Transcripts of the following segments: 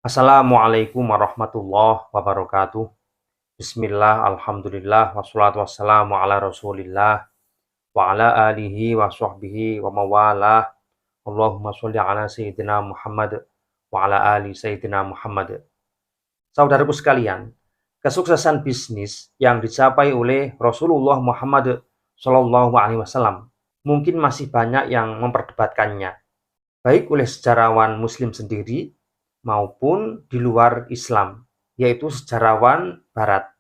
Assalamualaikum warahmatullahi wabarakatuh. Bismillah, alhamdulillah, wassalatu wassalamu ala rasulillah, wa ala alihi wa sahbihi wa mawalah. Allahumma sholli ala Sayyidina Muhammad wa ala ali Sayyidina Muhammad. Saudaraku sekalian, kesuksesan bisnis yang dicapai oleh Rasulullah Muhammad Shallallahu Alaihi Wasallam mungkin masih banyak yang memperdebatkannya, baik oleh sejarawan Muslim sendiri maupun di luar Islam, yaitu sejarawan Barat.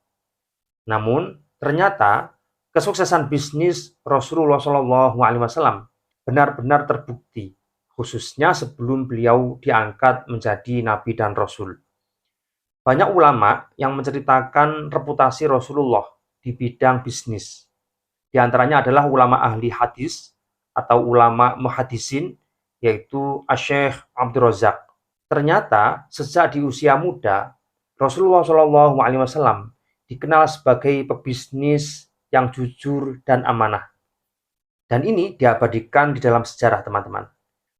Namun, ternyata kesuksesan bisnis Rasulullah Shallallahu Alaihi Wasallam benar-benar terbukti, khususnya sebelum beliau diangkat menjadi Nabi dan Rasul. Banyak ulama yang menceritakan reputasi Rasulullah di bidang bisnis. Di antaranya adalah ulama ahli hadis atau ulama muhaddisin, yaitu Asy-Syaikh Abdul Razak. Ternyata sejak di usia muda, Rasulullah Shallallahu Alaihi Wasallam dikenal sebagai pebisnis yang jujur dan amanah. Dan ini diabadikan di dalam sejarah, teman-teman.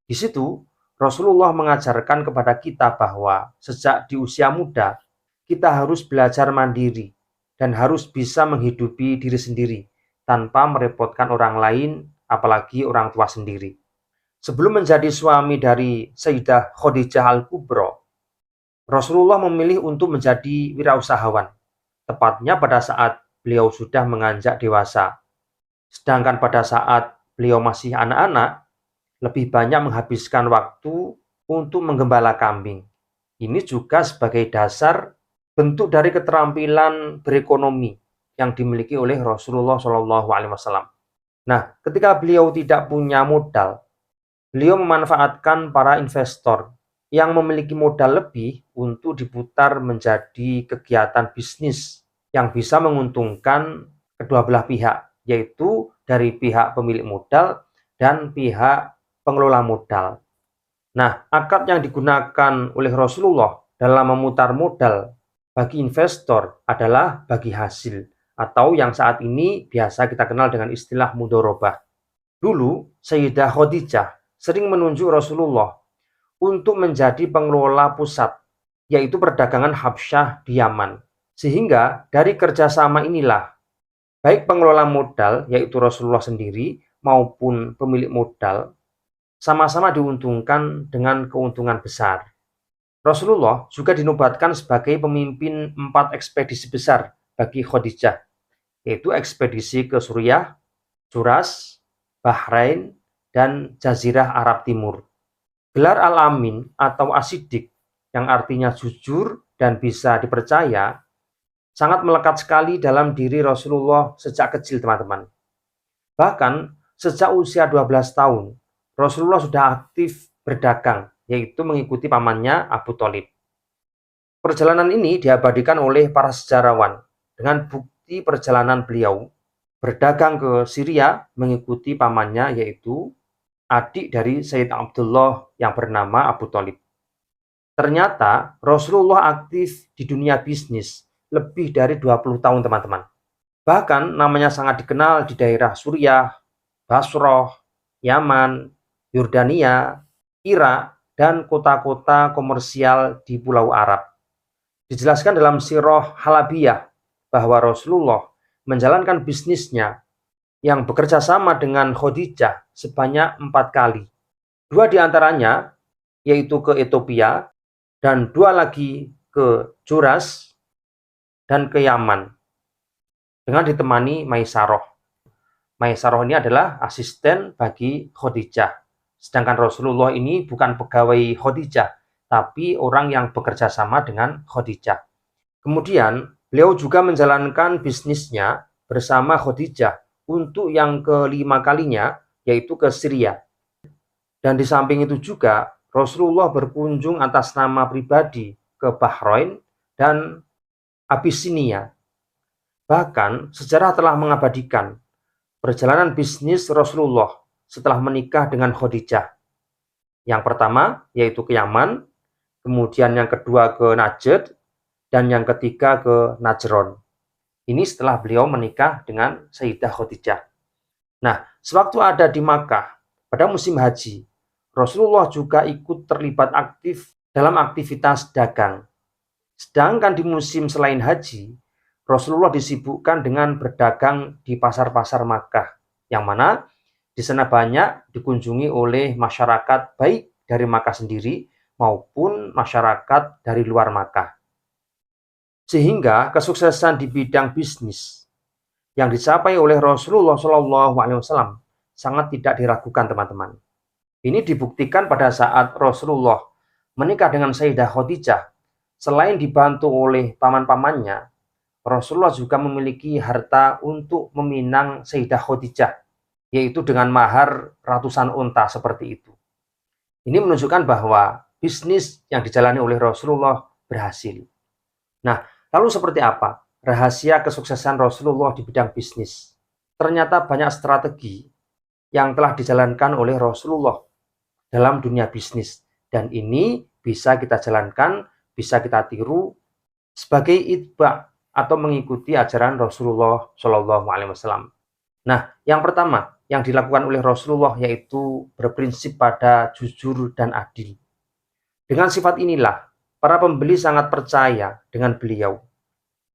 Di situ, Rasulullah mengajarkan kepada kita bahwa sejak di usia muda, kita harus belajar mandiri dan harus bisa menghidupi diri sendiri tanpa merepotkan orang lain, apalagi orang tua sendiri. Sebelum menjadi suami dari Sayyidah Khadijah Al-Kubra, Rasulullah memilih untuk menjadi wirausahawan, tepatnya pada saat beliau sudah menganjak dewasa. Sedangkan pada saat beliau masih anak-anak, lebih banyak menghabiskan waktu untuk menggembala kambing. Ini juga sebagai dasar bentuk dari keterampilan berekonomi yang dimiliki oleh Rasulullah SAW. Nah, ketika beliau tidak punya modal, beliau memanfaatkan para investor yang memiliki modal lebih untuk diputar menjadi kegiatan bisnis yang bisa menguntungkan kedua belah pihak, yaitu dari pihak pemilik modal dan pihak pengelola modal. Nah, akad yang digunakan oleh Rasulullah dalam memutar modal bagi investor adalah bagi hasil, atau yang saat ini biasa kita kenal dengan istilah mudharabah. Dulu, Sayyidah Khadijah sering menunjuk Rasulullah untuk menjadi pengelola pusat, yaitu perdagangan Habsyah di Yaman. Sehingga dari kerjasama inilah, baik pengelola modal, yaitu Rasulullah sendiri, maupun pemilik modal, sama-sama diuntungkan dengan keuntungan besar. Rasulullah juga dinobatkan sebagai pemimpin 4 ekspedisi besar bagi Khadijah, yaitu ekspedisi ke Suriah, Juras, Bahrain, dan Jazirah Arab Timur. Gelar Al-Amin atau As-Siddiq, yang artinya jujur dan bisa dipercaya, sangat melekat sekali dalam diri Rasulullah sejak kecil, teman-teman. Bahkan sejak usia 12 tahun, Rasulullah sudah aktif berdagang, yaitu mengikuti pamannya Abu Thalib. Perjalanan ini diabadikan oleh para sejarawan dengan bukti perjalanan beliau berdagang ke Syria mengikuti pamannya, yaitu adik dari Sayyid Abdullah yang bernama Abu Thalib. Ternyata Rasulullah aktif di dunia bisnis lebih dari 20 tahun, teman-teman. Bahkan namanya sangat dikenal di daerah Suriah, Basrah, Yaman, Yordania, Irak, dan kota-kota komersial di Pulau Arab. Dijelaskan dalam Sirah Halabiyah bahwa Rasulullah menjalankan bisnisnya yang bekerja sama dengan Khadijah sebanyak 4 kali. 2 diantaranya yaitu ke Ethiopia dan 2 lagi ke Juras dan ke Yaman dengan ditemani Maisarah. Maisarah ini adalah asisten bagi Khadijah. Sedangkan Rasulullah ini bukan pegawai Khadijah, tapi orang yang bekerja sama dengan Khadijah. Kemudian beliau juga menjalankan bisnisnya bersama Khadijah untuk yang kelima kalinya, yaitu ke Syria. Dan di samping itu juga, Rasulullah berkunjung atas nama pribadi ke Bahrain dan Abyssinia. Bahkan, sejarah telah mengabadikan perjalanan bisnis Rasulullah setelah menikah dengan Khadijah. Yang pertama, yaitu ke Yaman, kemudian yang kedua ke Najd, dan yang ketiga ke Najron. Ini setelah beliau menikah dengan Sayyidah Khadijah. Nah, sewaktu ada di Makkah pada musim haji, Rasulullah juga ikut terlibat aktif dalam aktivitas dagang. Sedangkan di musim selain haji, Rasulullah disibukkan dengan berdagang di pasar-pasar Makkah, yang mana di sana banyak dikunjungi oleh masyarakat baik dari Makkah sendiri maupun masyarakat dari luar Makkah. Sehingga kesuksesan di bidang bisnis yang dicapai oleh Rasulullah SAW sangat tidak diragukan, teman-teman. Ini dibuktikan pada saat Rasulullah menikah dengan Sayyidah Khadijah. Selain dibantu oleh paman-pamannya, Rasulullah juga memiliki harta untuk meminang Sayyidah Khadijah, yaitu dengan mahar ratusan unta seperti itu. Ini menunjukkan bahwa bisnis yang dijalani oleh Rasulullah berhasil. Nah, lalu seperti apa rahasia kesuksesan Rasulullah di bidang bisnis? Ternyata banyak strategi yang telah dijalankan oleh Rasulullah dalam dunia bisnis. Dan ini bisa kita jalankan, bisa kita tiru sebagai itba atau mengikuti ajaran Rasulullah Shallallahu Alaihi Wasallam. Nah, yang pertama yang dilakukan oleh Rasulullah yaitu berprinsip pada jujur dan adil. Dengan sifat inilah, para pembeli sangat percaya dengan beliau,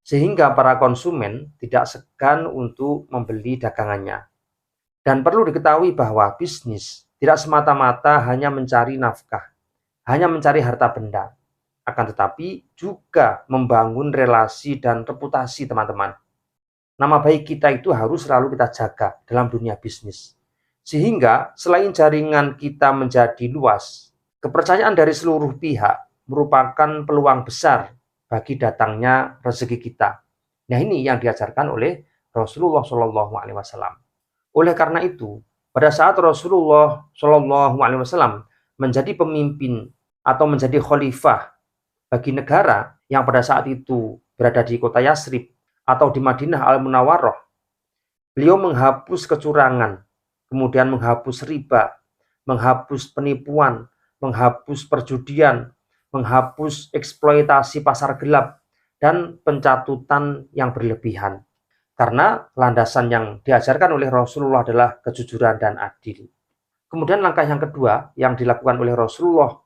sehingga para konsumen tidak segan untuk membeli dagangannya. Dan perlu diketahui bahwa bisnis tidak semata-mata hanya mencari nafkah, hanya mencari harta benda, akan tetapi juga membangun relasi dan reputasi, teman-teman. Nama baik kita itu harus selalu kita jaga dalam dunia bisnis. Sehingga selain jaringan kita menjadi luas, kepercayaan dari seluruh pihak merupakan peluang besar bagi datangnya rezeki kita. Nah, ini yang diajarkan oleh Rasulullah SAW. Oleh karena itu, pada saat Rasulullah SAW menjadi pemimpin atau menjadi khalifah bagi negara yang pada saat itu berada di kota Yasrib atau di Madinah Al-Munawwarah, beliau menghapus kecurangan, kemudian menghapus riba, menghapus penipuan, menghapus perjudian, menghapus eksploitasi pasar gelap, dan pencatutan yang berlebihan. Karena landasan yang diajarkan oleh Rasulullah adalah kejujuran dan adil. Kemudian langkah yang kedua yang dilakukan oleh Rasulullah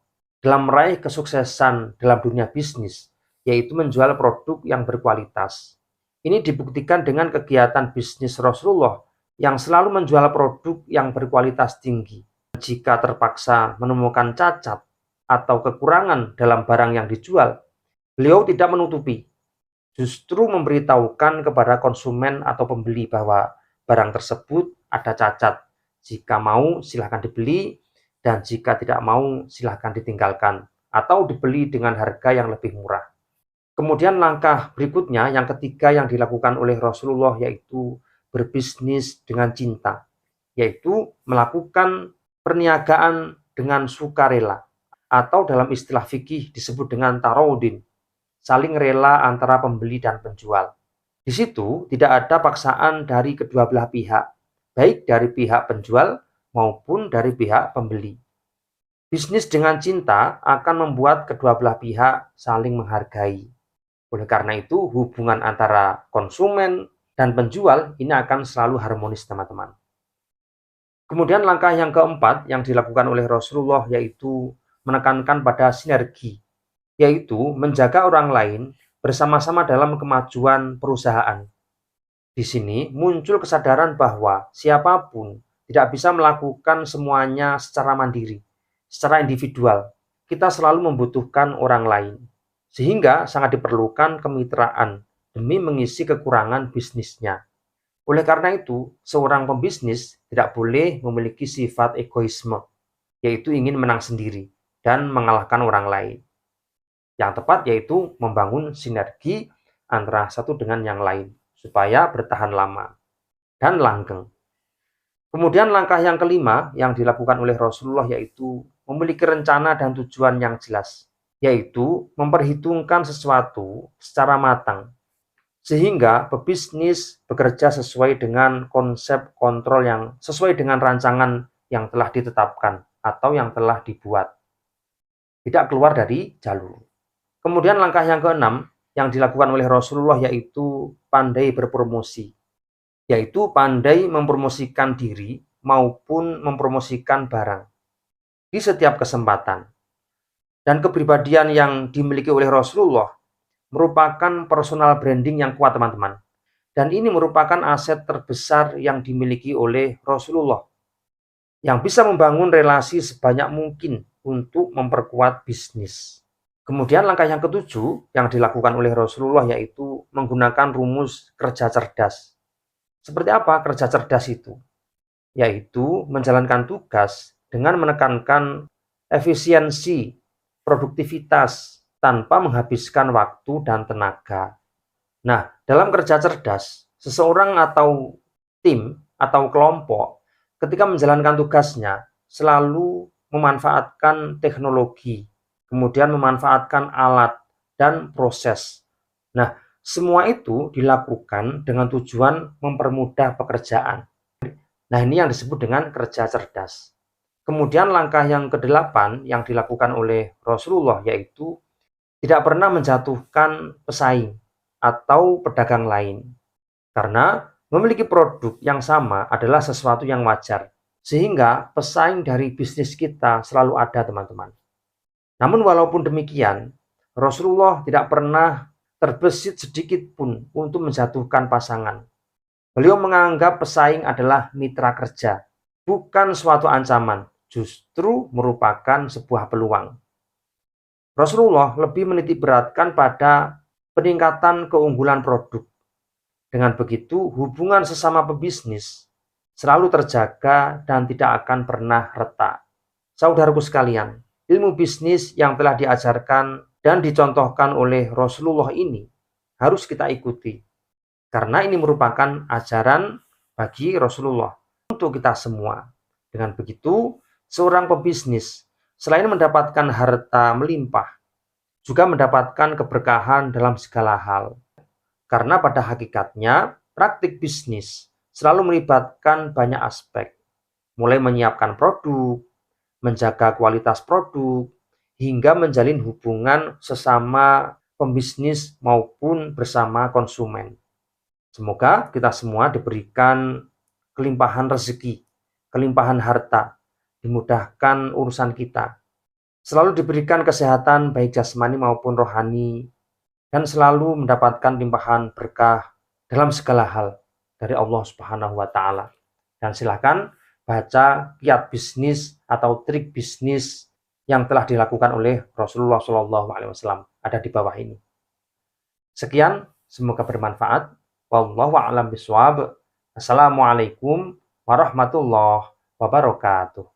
dalam meraih kesuksesan dalam dunia bisnis, yaitu menjual produk yang berkualitas. Ini dibuktikan dengan kegiatan bisnis Rasulullah yang selalu menjual produk yang berkualitas tinggi. Jika terpaksa menemukan cacat atau kekurangan dalam barang yang dijual, beliau tidak menutupi, justru memberitahukan kepada konsumen atau pembeli bahwa barang tersebut ada cacat. Jika mau silahkan dibeli, dan jika tidak mau silahkan ditinggalkan atau dibeli dengan harga yang lebih murah. Kemudian langkah berikutnya, yang ketiga yang dilakukan oleh Rasulullah yaitu berbisnis dengan cinta, yaitu melakukan perniagaan dengan sukarela, atau dalam istilah fikih disebut dengan tarawudin, saling rela antara pembeli dan penjual. Di situ tidak ada paksaan dari kedua belah pihak, baik dari pihak penjual maupun dari pihak pembeli. Bisnis dengan cinta akan membuat kedua belah pihak saling menghargai. Oleh karena itu, hubungan antara konsumen dan penjual ini akan selalu harmonis, teman-teman. Kemudian langkah yang keempat yang dilakukan oleh Rasulullah yaitu menekankan pada sinergi, yaitu menjaga orang lain bersama-sama dalam kemajuan perusahaan. Di sini muncul kesadaran bahwa siapapun tidak bisa melakukan semuanya secara mandiri, secara individual. Kita selalu membutuhkan orang lain. Sehingga sangat diperlukan kemitraan demi mengisi kekurangan bisnisnya. Oleh karena itu, seorang pembisnis tidak boleh memiliki sifat egoisme, yaitu ingin menang sendiri dan mengalahkan orang lain. Yang tepat yaitu membangun sinergi antara satu dengan yang lain, supaya bertahan lama dan langgeng. Kemudian langkah yang kelima yang dilakukan oleh Rasulullah yaitu memiliki rencana dan tujuan yang jelas, yaitu memperhitungkan sesuatu secara matang, sehingga pebisnis bekerja sesuai dengan konsep kontrol yang sesuai dengan rancangan yang telah ditetapkan atau yang telah dibuat, tidak keluar dari jalur. Kemudian langkah yang keenam yang dilakukan oleh Rasulullah yaitu pandai berpromosi, yaitu pandai mempromosikan diri maupun mempromosikan barang di setiap kesempatan. Dan kepribadian yang dimiliki oleh Rasulullah merupakan personal branding yang kuat, teman-teman. Dan ini merupakan aset terbesar yang dimiliki oleh Rasulullah, yang bisa membangun relasi sebanyak mungkin untuk memperkuat bisnis. Kemudian langkah yang ketujuh yang dilakukan oleh Rasulullah yaitu menggunakan rumus kerja cerdas. Seperti apa kerja cerdas itu? Yaitu menjalankan tugas dengan menekankan efisiensi, produktivitas, tanpa menghabiskan waktu dan tenaga. Nah, dalam kerja cerdas, seseorang atau tim atau kelompok ketika menjalankan tugasnya selalu memanfaatkan teknologi, kemudian memanfaatkan alat dan proses. Nah, semua itu dilakukan dengan tujuan mempermudah pekerjaan. Nah, ini yang disebut dengan kerja cerdas. Kemudian langkah yang kedelapan yang dilakukan oleh Rasulullah yaitu tidak pernah menjatuhkan pesaing atau pedagang lain. Karena memiliki produk yang sama adalah sesuatu yang wajar. Sehingga pesaing dari bisnis kita selalu ada, teman-teman. Namun walaupun demikian, Rasulullah tidak pernah terbesit sedikit pun untuk menjatuhkan pasangan. Beliau menganggap pesaing adalah mitra kerja, bukan suatu ancaman, justru merupakan sebuah peluang. Rasulullah lebih menitikberatkan pada peningkatan keunggulan produk. Dengan begitu, hubungan sesama pebisnis selalu terjaga dan tidak akan pernah retak. Saudaraku sekalian, ilmu bisnis yang telah diajarkan dan dicontohkan oleh Rasulullah ini harus kita ikuti. Karena ini merupakan ajaran bagi Rasulullah untuk kita semua. Dengan begitu, seorang pebisnis selain mendapatkan harta melimpah, juga mendapatkan keberkahan dalam segala hal. Karena pada hakikatnya, praktik bisnis selalu melibatkan banyak aspek, mulai menyiapkan produk, menjaga kualitas produk, hingga menjalin hubungan sesama pembisnis maupun bersama konsumen. Semoga kita semua diberikan kelimpahan rezeki, kelimpahan harta, dimudahkan urusan kita, selalu diberikan kesehatan baik jasmani maupun rohani, dan selalu mendapatkan limpahan berkah dalam segala hal dari Allah Subhanahu wa Ta'ala. Dan silakan baca kiat bisnis atau trik bisnis yang telah dilakukan oleh Rasulullah SAW. Ada di bawah ini. Sekian, semoga bermanfaat. Wallahu a'lam bishawab. Assalamualaikum warahmatullahi wabarakatuh.